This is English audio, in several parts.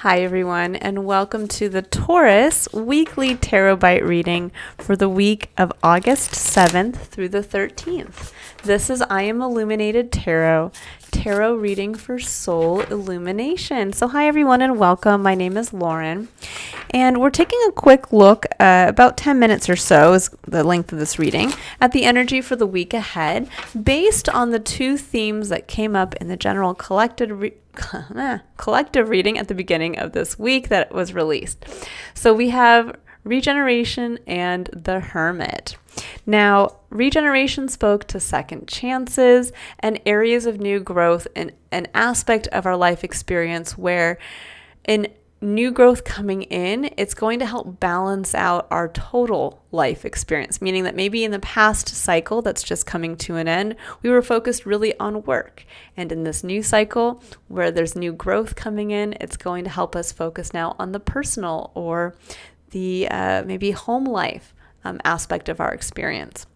Hi everyone, and welcome to the Taurus Weekly Tarot Bite reading for the week of August 7th through the 13th. This is I Am Illuminated Tarot reading for Soul Illumination. So hi everyone and welcome. My name is Lauren, and we're taking a quick look, about 10 minutes or so is the length of this reading, at the energy for the week ahead based on the two themes that came up in the general collective reading at the beginning of this week that was released. So we have regeneration and the Hermit. Now, regeneration spoke to second chances and areas of new growth in an aspect of our life experience where in new growth coming in, it's going to help balance out our total life experience, meaning that maybe in the past cycle that's just coming to an end, we were focused really on work. And in this new cycle where there's new growth coming in, it's going to help us focus now on the personal or the maybe home life aspect of our experience.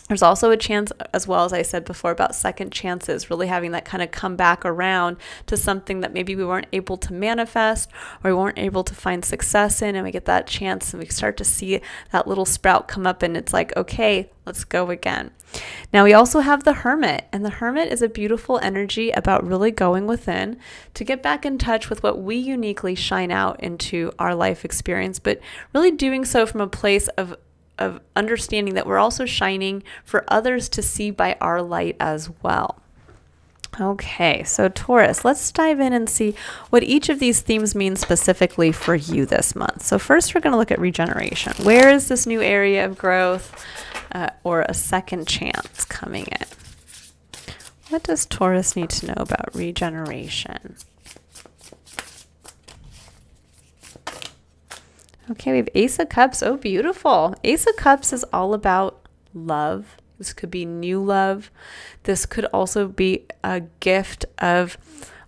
There's also a chance, as well as I said before, about second chances, really having that kind of come back around to something that maybe we weren't able to manifest or we weren't able to find success in, and we get that chance and we start to see that little sprout come up and it's like, okay, let's go again. Now we also have the Hermit, and the Hermit is a beautiful energy about really going within to get back in touch with what we uniquely shine out into our life experience, but really doing so from a place of understanding that we're also shining for others to see by our light as well. Okay, so Taurus, let's dive in and see what each of these themes mean specifically for you this month. So first we're going to look at regeneration. Where is this new area of growth or a second chance coming in? What does Taurus need to know about regeneration? Okay, we have Ace of Cups. Oh, beautiful. Ace of Cups is all about love. This could be new love. This could also be a gift of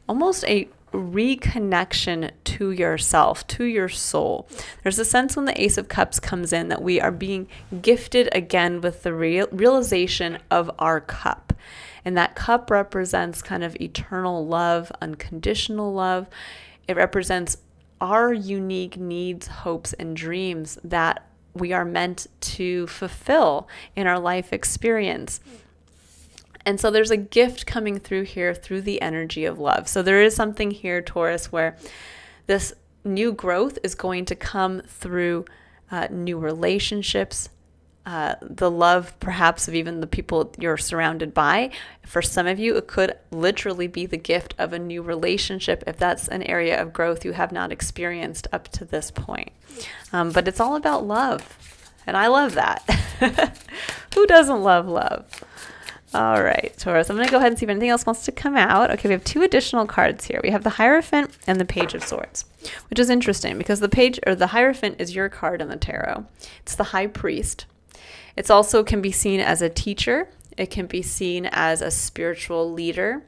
almost a reconnection to yourself, to your soul. There's a sense when the Ace of Cups comes in that we are being gifted again with the realization of our cup. And that cup represents kind of eternal love, unconditional love. It represents our unique needs, hopes, and dreams that we are meant to fulfill in our life experience. And so there's a gift coming through here through the energy of love. So there is something here, Taurus, where this new growth is going to come through new relationships, the love perhaps of even the people you're surrounded by. For some of you, it could literally be the gift of a new relationship if that's an area of growth you have not experienced up to this point. But it's all about love, and I love that. Who doesn't love love? All right, Taurus, I'm going to go ahead and see if anything else wants to come out. Okay, we have two additional cards here. We have the Hierophant and the Page of Swords, which is interesting because the Hierophant is your card in the tarot. It's the High Priest. It also can be seen as a teacher. It can be seen as a spiritual leader.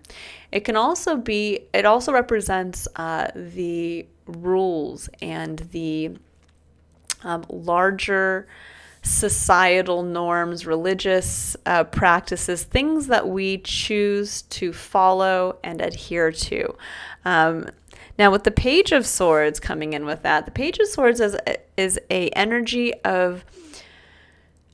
It also represents the rules and the larger societal norms, religious practices, things that we choose to follow and adhere to. Now, with the Page of Swords coming in with that, the Page of Swords is a energy of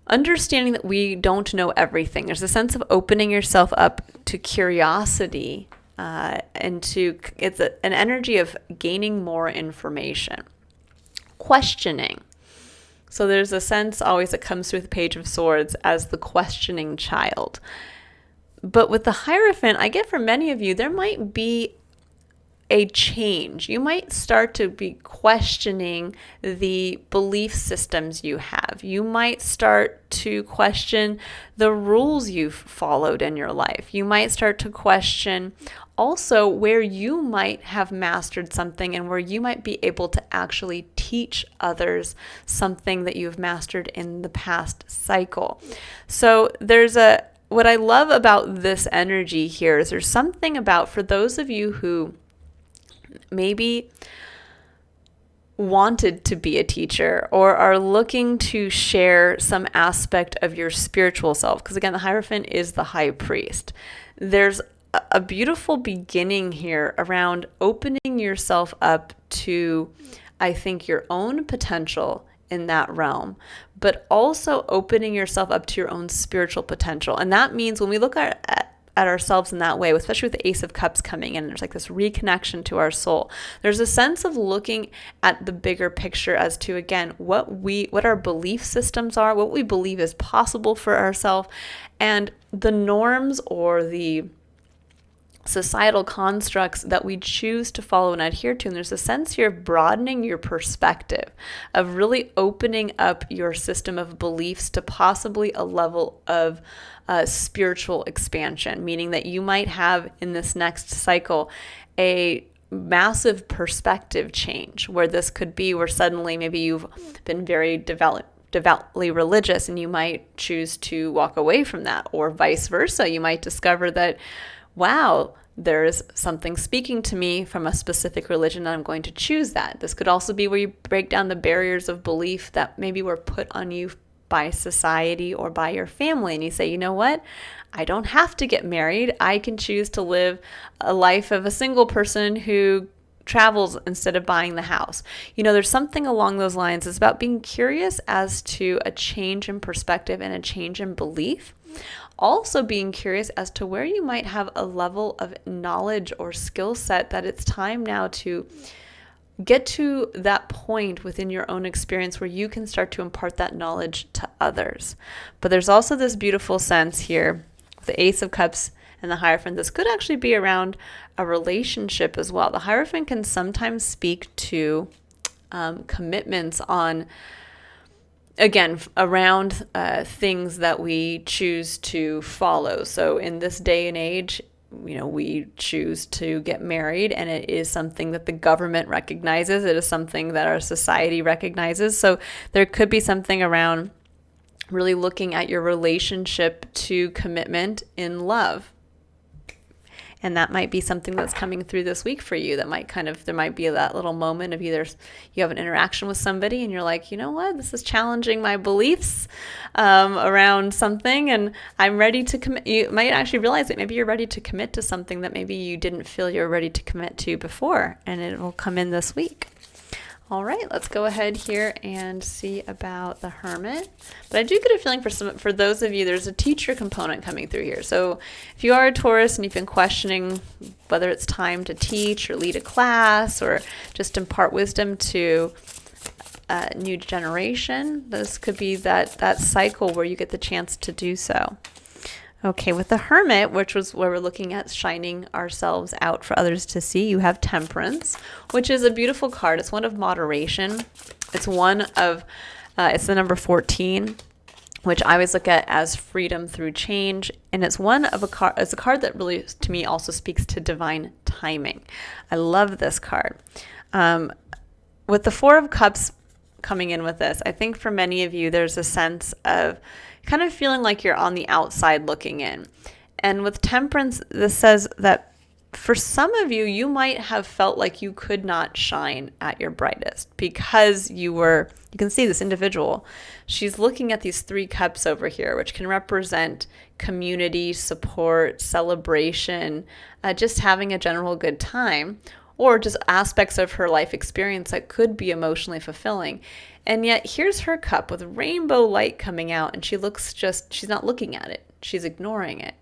understanding that we don't know everything. There's a sense of opening yourself up to curiosity, it's an energy of gaining more information, questioning. So there's a sense always that comes through the Page of Swords as the questioning child. But with the Hierophant, I get for many of you, there might be a change. You might start to be questioning the belief systems you have. You might start to question the rules you've followed in your life. You might start to question also where you might have mastered something and where you might be able to actually teach others something that you've mastered in the past cycle. So what I love about this energy here is there's something about, for those of you who maybe wanted to be a teacher or are looking to share some aspect of your spiritual self, because again, the Hierophant is the High Priest. There's a beautiful beginning here around opening yourself up to, I think, your own potential in that realm, but also opening yourself up to your own spiritual potential. And that means when we look at ourselves in that way, especially with the Ace of Cups coming in, there's like this reconnection to our soul. There's a sense of looking at the bigger picture as to, again, what our belief systems are, what we believe is possible for ourselves, and the norms or the societal constructs that we choose to follow and adhere to. And there's a sense here of broadening your perspective, of really opening up your system of beliefs to possibly a level of spiritual expansion, meaning that you might have in this next cycle a massive perspective change, where this could be where suddenly maybe you've been very devoutly religious and you might choose to walk away from that, or vice versa. You might discover that, wow, there's something speaking to me from a specific religion, and I'm going to choose that. This could also be where you break down the barriers of belief that maybe were put on you by society or by your family, and you say, you know what? I don't have to get married. I can choose to live a life of a single person who travels instead of buying the house. There's something along those lines. It's about being curious as to a change in perspective and a change in belief. Also being curious as to where you might have a level of knowledge or skill set that it's time now to get to that point within your own experience where you can start to impart that knowledge to others. But there's also this beautiful sense here with the Ace of Cups and the Hierophant. This could actually be around a relationship as well. The Hierophant can sometimes speak to commitments on, again, around things that we choose to follow. So in this day and age, we choose to get married, and it is something that the government recognizes. It is something that our society recognizes. So there could be something around really looking at your relationship to commitment in love. And that might be something that's coming through this week for you. That might there might be that little moment of either you have an interaction with somebody and you're like, you know what, this is challenging my beliefs around something, and I'm ready to commit. You might actually realize that maybe you're ready to commit to something that maybe you didn't feel you're ready to commit to before, and it will come in this week. All right, let's go ahead here and see about the Hermit. But I do get a feeling for those of you, there's a teacher component coming through here. So if you are a Taurus and you've been questioning whether it's time to teach or lead a class or just impart wisdom to a new generation, this could be that cycle where you get the chance to do so. Okay, with the Hermit, which was where we're looking at shining ourselves out for others to see, you have Temperance, which is a beautiful card. It's one of moderation. It's it's the number 14, which I always look at as freedom through change. And it's it's a card that really, to me, also speaks to divine timing. I love this card. With the Four of Cups coming in with this, I think for many of you, there's a sense of kind of feeling like you're on the outside looking in. And with Temperance, this says that for some of you, you might have felt like you could not shine at your brightest because you can see this individual. She's looking at these 3 cups over here, which can represent community, support, celebration, just having a general good time, or just aspects of her life experience that could be emotionally fulfilling. And yet here's her cup with rainbow light coming out, and she's not looking at it. She's ignoring it.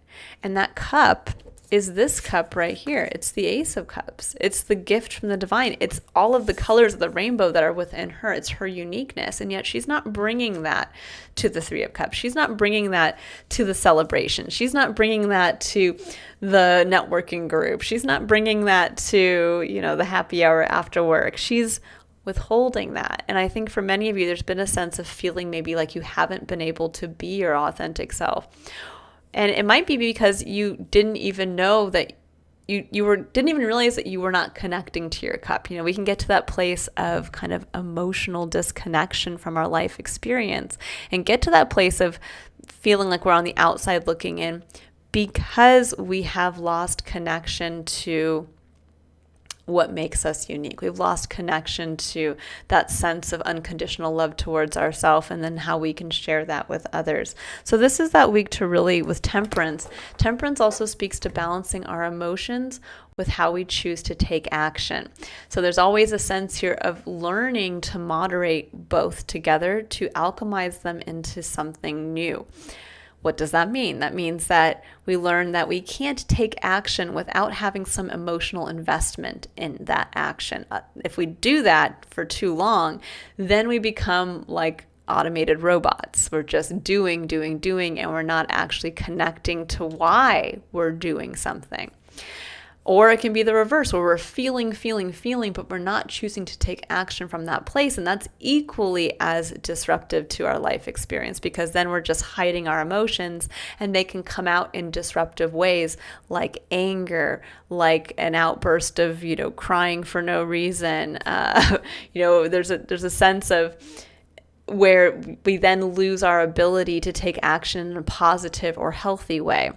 And that cup is this cup right here. It's the Ace of Cups. It's the gift from the divine. It's all of the colors of the rainbow that are within her. It's her uniqueness. And yet she's not bringing that to the 3 of Cups. She's not bringing that to the celebration. She's not bringing that to the networking group. She's not bringing that to, the happy hour after work. She's withholding that. And I think for many of you, there's been a sense of feeling maybe like you haven't been able to be your authentic self. And it might be because you didn't even know that didn't even realize that you were not connecting to your cup. We can get to that place of kind of emotional disconnection from our life experience and get to that place of feeling like we're on the outside looking in because we have lost connection to what makes us unique. We've lost connection to that sense of unconditional love towards ourselves, and then how we can share that with others. So this is that week to really, with temperance. Temperance also speaks to balancing our emotions with how we choose to take action. So there's always a sense here of learning to moderate both together, to alchemize them into something new. What does that mean? That means that we learn that we can't take action without having some emotional investment in that action. If we do that for too long, then we become like automated robots. We're just doing, and we're not actually connecting to why we're doing something. Or it can be the reverse, where we're feeling, but we're not choosing to take action from that place. And that's equally as disruptive to our life experience, because then we're just hiding our emotions, and they can come out in disruptive ways, like anger, like an outburst of, crying for no reason. There's a sense of where we then lose our ability to take action in a positive or healthy way.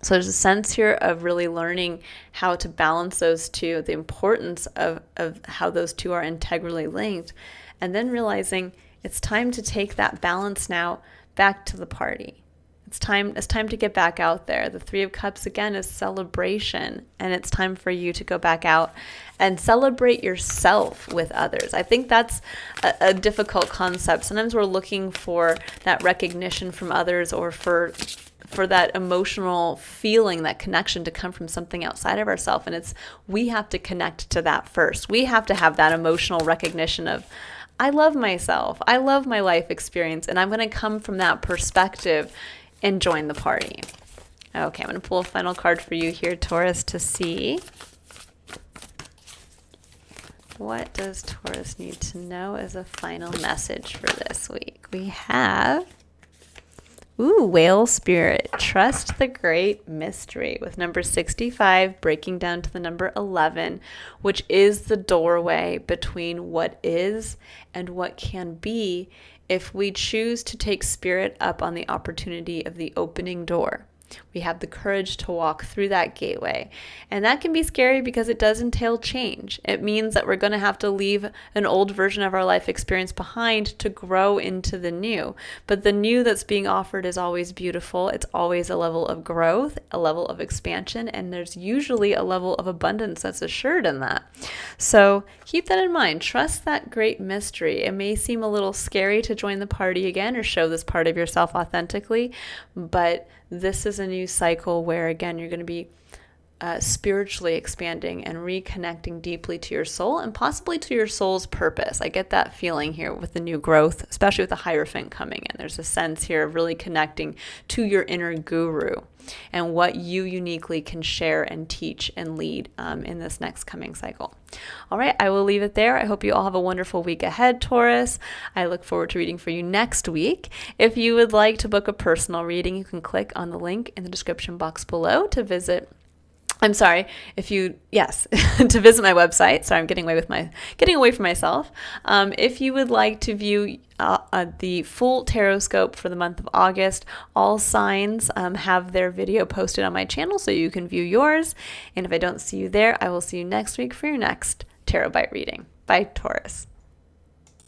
So there's a sense here of really learning how to balance those two, the importance of how those two are integrally linked, and then realizing it's time to take that balance now back to the party. It's time to get back out there. The Three of Cups, again, is celebration, and it's time for you to go back out and celebrate yourself with others. I think that's a difficult concept. Sometimes we're looking for that recognition from others, or for that emotional feeling, that connection to come from something outside of ourselves. And we have to connect to that first. We have to have that emotional recognition of, I love myself, I love my life experience, and I'm going to come from that perspective and join the party. Okay, I'm going to pull a final card for you here, Taurus, to see what does Taurus need to know as a final message for this week. We have Whale Spirit, trust the great mystery, with number 65 breaking down to the number 11, which is the doorway between what is and what can be if we choose to take Spirit up on the opportunity of the opening door. We have the courage to walk through that gateway. And that can be scary because it does entail change. It means that we're going to have to leave an old version of our life experience behind to grow into the new. But the new that's being offered is always beautiful. It's always a level of growth, a level of expansion, and there's usually a level of abundance that's assured in that. So keep that in mind. Trust that great mystery. It may seem a little scary to join the party again or show this part of yourself authentically, but this is a new cycle where, again, you're going to be spiritually expanding and reconnecting deeply to your soul, and possibly to your soul's purpose. I get that feeling here with the new growth, especially with the Hierophant coming in. There's a sense here of really connecting to your inner guru and what you uniquely can share and teach and lead in this next coming cycle. All right, I will leave it there. I hope you all have a wonderful week ahead, Taurus. I look forward to reading for you next week. If you would like to book a personal reading, you can click on the link in the description box below to visit to visit my website. Sorry, I'm getting away from myself. If you would like to view the full tarot scope for the month of August, all signs have their video posted on my channel, so you can view yours. And if I don't see you there, I will see you next week for your next Tarot Bite reading. Bye, Taurus.